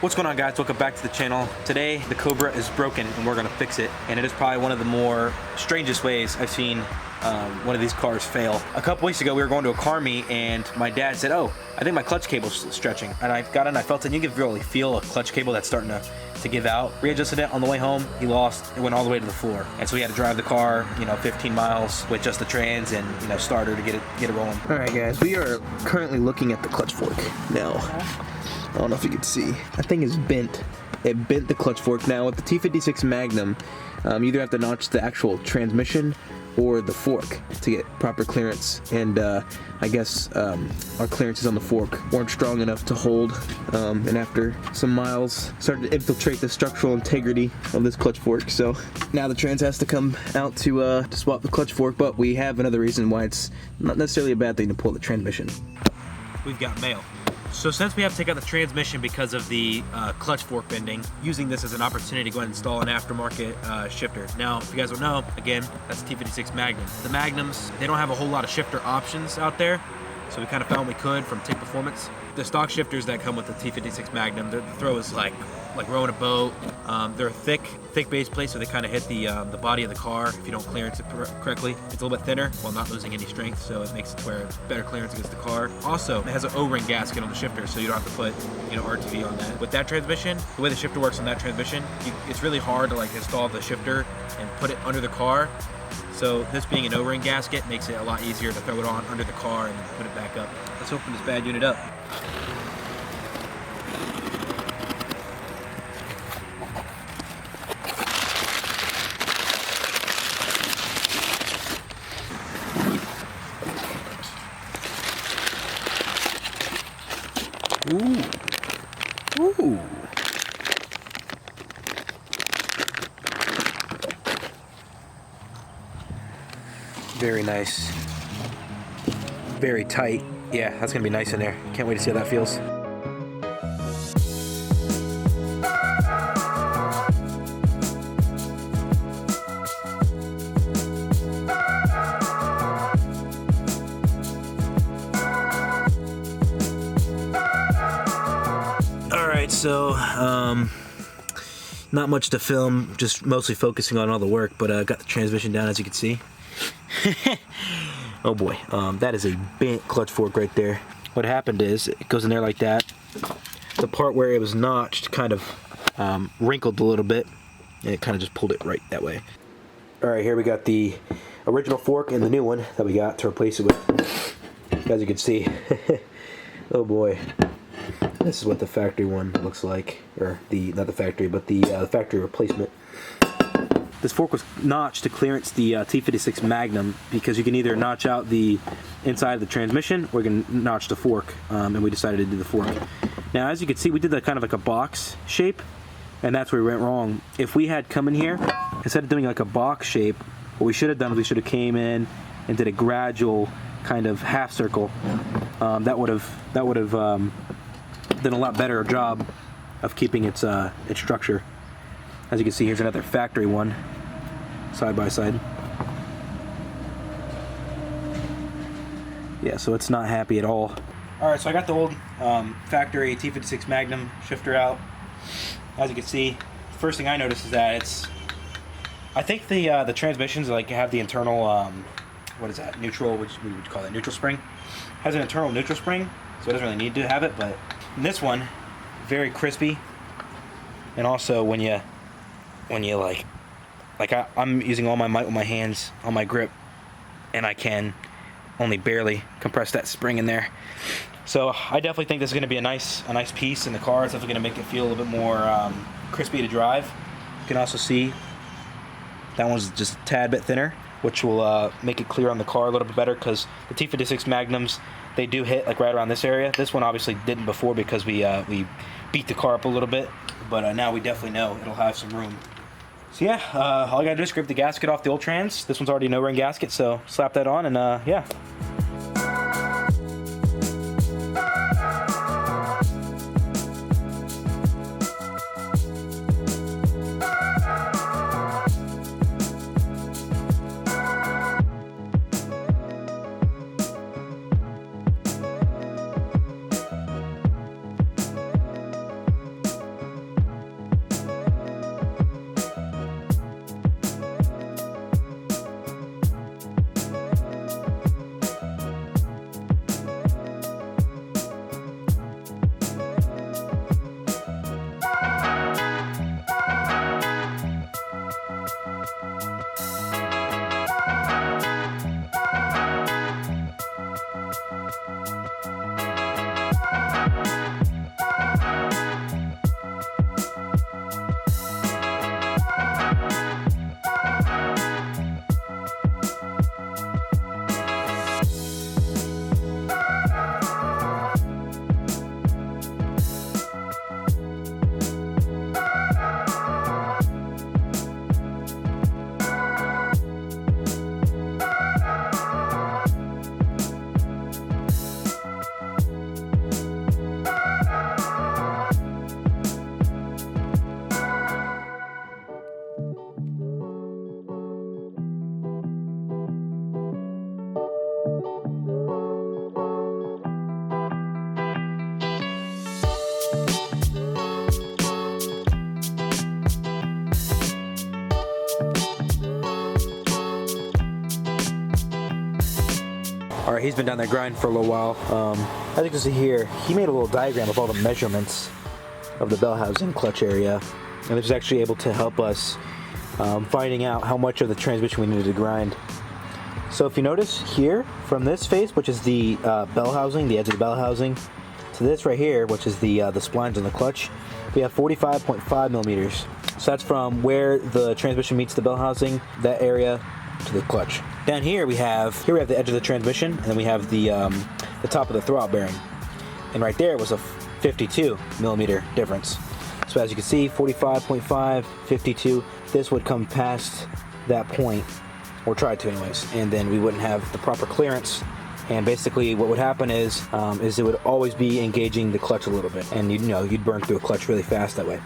What's going on, guys? Welcome back to the channel. Today the Cobra is broken and we're gonna fix it, and it is probably one of the more strangest ways I've seen one of these cars fail. A couple weeks ago we were going to a car meet and my dad said, oh, I think my clutch cable's stretching, and I got it and I felt it, and you can really feel a clutch cable that's starting to give out. Readjusted it on the way home, he lost, it went all the way to the floor, and so we had to drive the car 15 miles with just the trans and starter to get it rolling. All right, guys, we are currently looking at the clutch fork now. I don't know if you can see. That thing is bent. It bent the clutch fork. Now with the T56 Magnum, you either have to notch the actual transmission or the fork to get proper clearance. And I guess our clearances on the fork weren't strong enough to hold. And after some miles, started to infiltrate the structural integrity of this clutch fork. So now the trans has to come out to swap the clutch fork. But we have another reason why it's not necessarily a bad thing to pull the transmission. We've got mail. So since we have to take out the transmission because of the clutch fork bending, using this as an opportunity to go ahead and install an aftermarket shifter. Now, if you guys don't know, again, that's the T56 Magnum. The Magnums, they don't have a whole lot of shifter options out there, so we kind of found we could from Tick Performance. The stock shifters that come with the T56 Magnum, the throw is like rowing a boat. They're thick base plate, so they kind of hit the body of the car if you don't clearance it correctly. It's a little bit thinner while not losing any strength, so it makes it to where better clearance against the car. Also, it has an O-ring gasket on the shifter, so you don't have to put RTV on that. With that transmission, the way the shifter works on that transmission, it's really hard to install the shifter and put it under the car. So this being an O-ring gasket makes it a lot easier to throw it on under the car and put it back up. Let's open this bad unit up. Ooh. Very nice. Very tight. Yeah, that's gonna be nice in there. Can't wait to see how that feels. Alright, so not much to film, just mostly focusing on all the work, but got the transmission down, as you can see. Oh boy, that is a bent clutch fork right there. What happened is, it goes in there like that. The part where it was notched kind of wrinkled a little bit, and it kind of just pulled it right that way. Alright, here we got the original fork and the new one that we got to replace it with. As you can see, oh boy. This is what the factory one looks like, or not the factory, but the factory replacement. This fork was notched to clearance the T56 Magnum, because you can either notch out the inside of the transmission or you can notch the fork, and we decided to do the fork. Now, as you can see, we did that kind of like a box shape, and that's where we went wrong. If we had come in here, instead of doing like a box shape, what we should have done is we should have came in and did a gradual kind of half circle. That would have done a lot better job of keeping its structure. As you can see, here's another factory one, side by side. Yeah, so it's not happy at all. Alright, so I got the old factory T56 Magnum shifter out. As you can see, first thing I noticed is that I think the transmissions have the internal, what is that, neutral, which we would call that neutral spring. Has an internal neutral spring, so it doesn't really need to have it, but this one, very crispy. And also when you I'm using all my might with my hands on my grip, and I can only barely compress that spring in there. So I definitely think this is going to be a nice piece in the car. It's definitely going to make it feel a little bit more crispy to drive. You can also see that one's just a tad bit thinner, which will make it clear on the car a little bit better, because the T56 Magnums, they do hit right around this area. This one obviously didn't before because we beat the car up a little bit, but now we definitely know it'll have some room. So yeah, all I gotta do is scrape the gasket off the old trans. This one's already no ring gasket, so slap that on and yeah. Alright, he's been down there grinding for a little while. As you can see here, he made a little diagram of all the measurements of the bell housing clutch area. And this is actually able to help us finding out how much of the transmission we needed to grind. So if you notice here, from this face, which is the bell housing, the edge of the bell housing, to this right here, which is the splines on the clutch, we have 45.5 millimeters. So that's from where the transmission meets the bell housing, that area, to the clutch. Down here we have the edge of the transmission, and then we have the top of the throwout bearing. And right there was a 52 millimeter difference. So as you can see, 45.5, 52, this would come past that point, or try to anyways, and then we wouldn't have the proper clearance. And basically what would happen is it would always be engaging the clutch a little bit, and you'd burn through a clutch really fast that way.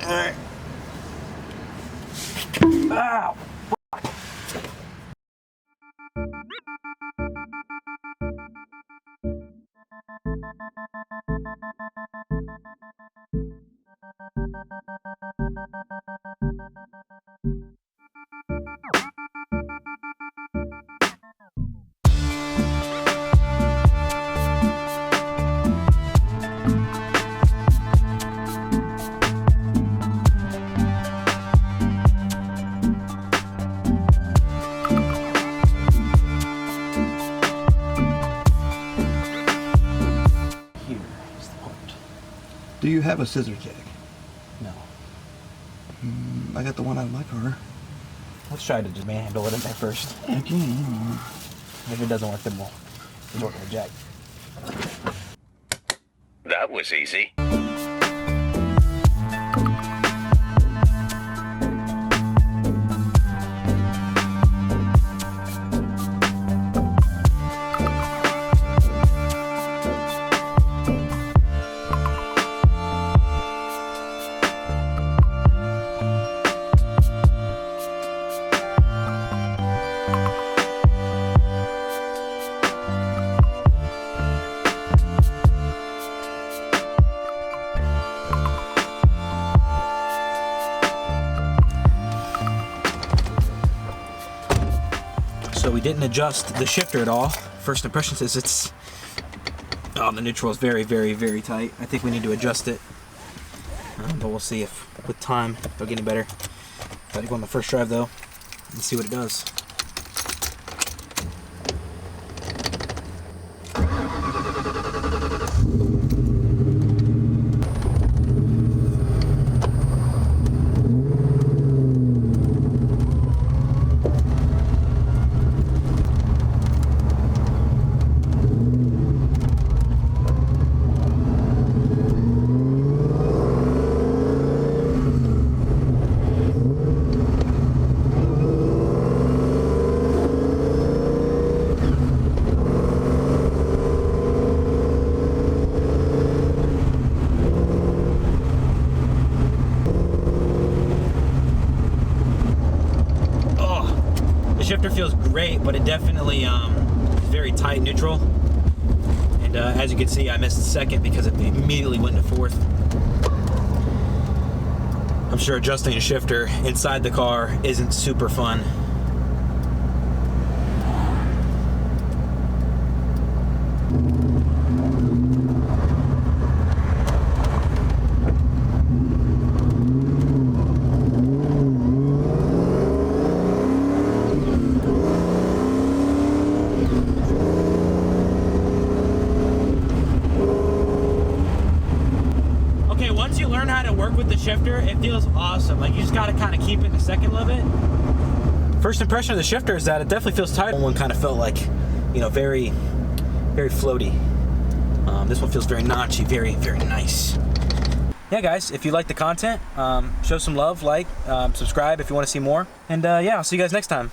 Alright. Ow! Do you have a scissor jack? No. I got the one out of my car. Let's try to just manhandle it in there first. Okay. If it doesn't work, then we'll work with the jack. That was easy. So we didn't adjust the shifter at all. First impression says the neutral is very, very, very tight. I think we need to adjust it, but we'll see if with time it'll get any better. Got to go on the first drive though and see what it does. Shifter feels great, but it definitely is very tight neutral. And as you can see, I missed second because it immediately went into fourth. I'm sure adjusting a shifter inside the car isn't super fun. awesome. Like, you just gotta kind of keep it in a second a little bit. First impression of the shifter is that it definitely feels tight. One kind of felt like, you know, very, very floaty. This one feels very notchy, very, very nice. Yeah, guys, if you like the content, show some love, like, subscribe if you want to see more. And yeah, I'll see you guys next time.